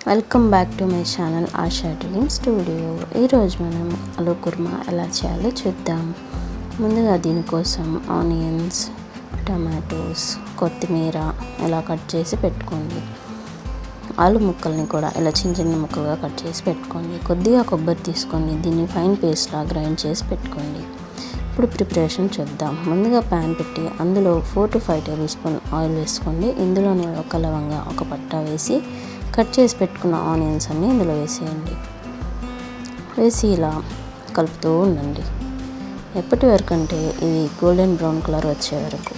Welcome back to my channel ASHA dream studio. ఈరోజు మనం ఆలూ కుర్మా ఎలా చేయాలో చూద్దాం. ముందుగా దీనికోసం ఆనియన్స్, టమాటోస్, కొత్తిమీర ఇలా కట్ చేసి పెట్టుకోండి. ఆలు ముక్కల్ని కూడా ఇలా చిన్న చిన్న ముక్కలుగా కట్ చేసి పెట్టుకోండి. కొద్దిగా కొబ్బరి తీసుకొని దీన్ని ఫైన్ పేస్ట్లా గ్రైండ్ చేసి పెట్టుకోండి. ఇప్పుడు ప్రిపరేషన్ చూద్దాం. ముందుగా ప్యాన్ పెట్టి అందులో 4 to 5 టేబుల్ స్పూన్ ఆయిల్ వేసుకోండి. ఇందులోనే ఒక లవంగా, ఒక పట్టా వేసి కట్ చేసి పెట్టుకున్న ఆనియన్స్ అన్నీ ఇందులో వేసేయండి. వేసి ఇలా కలుపుతూ ఉండండి. ఎప్పటి వరకు అంటే ఇవి గోల్డెన్ బ్రౌన్ కలర్ వచ్చే వరకు.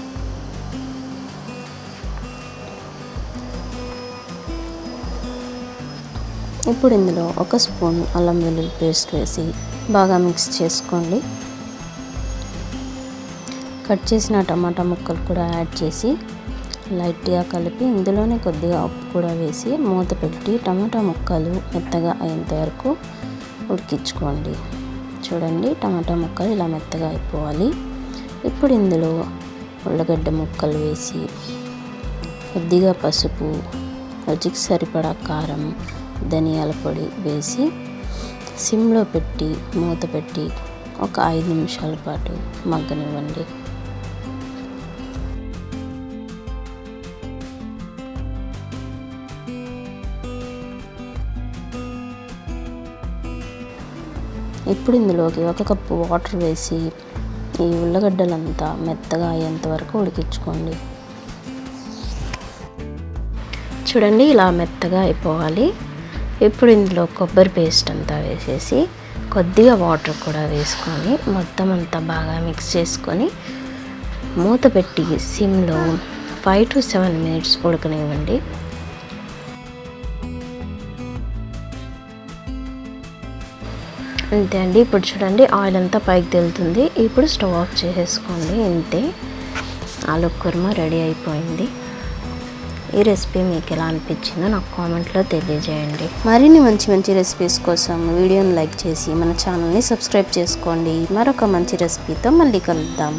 ఇప్పుడు ఇందులో 1 స్పూన్ అల్లం వెల్లుల్లి పేస్ట్ వేసి బాగా మిక్స్ చేసుకోండి. కట్ చేసిన టమాటా ముక్కలు కూడా యాడ్ చేసి లైట్గా కలిపి ఇందులోనే కొద్దిగా ఉప్పు కూడా వేసి మూత పెట్టి టమాటా ముక్కలు మెత్తగా అయ్యేంత వరకు ఉడికించుకోండి. చూడండి, టమాటా ముక్కలు ఇలా మెత్తగా అయిపోవాలి. ఇప్పుడు ఇందులో ఉల్లగడ్డ ముక్కలు వేసి కొద్దిగా పసుపు, రుచికి సరిపడా కారం, ధనియాల పొడి వేసి సిమ్లో పెట్టి మూత పెట్టి ఒక 5 నిమిషాల పాటు మగ్గనివ్వండి. ఇప్పుడు ఇందులోకి 1 కప్పు వాటర్ వేసి ఈ ఉల్లగడ్డలంతా మెత్తగా అయ్యేంత వరకు ఉడికించుకోండి. చూడండి, ఇలా మెత్తగా అయిపోవాలి. ఇప్పుడు ఇందులో కొబ్బరి పేస్ట్ అంతా వేసేసి కొద్దిగా వాటర్ కూడా వేసుకొని మొత్తం అంతా బాగా మిక్స్ చేసుకొని మూత పెట్టి సిమ్లో 5 to 7 మినిట్స్ ఉడకనివ్వండి. అంతే అండి. ఇప్పుడు చూడండి, ఆయిల్ అంతా పైకి తేలుతుంది. ఇప్పుడు స్టవ్ ఆఫ్ చేసేసుకోండి. ఇంతే, ఆలూ కుర్మా రెడీ అయిపోయింది. ఈ రెసిపీ మీకు ఎలా అనిపించిందో నాకు కామెంట్లో తెలియజేయండి. మరిన్ని మంచి రెసిపీస్ కోసం వీడియోని లైక్ చేసి మన ఛానల్ని సబ్స్క్రైబ్ చేసుకోండి. మరొక మంచి రెసిపీతో మళ్ళీ కలుద్దాం.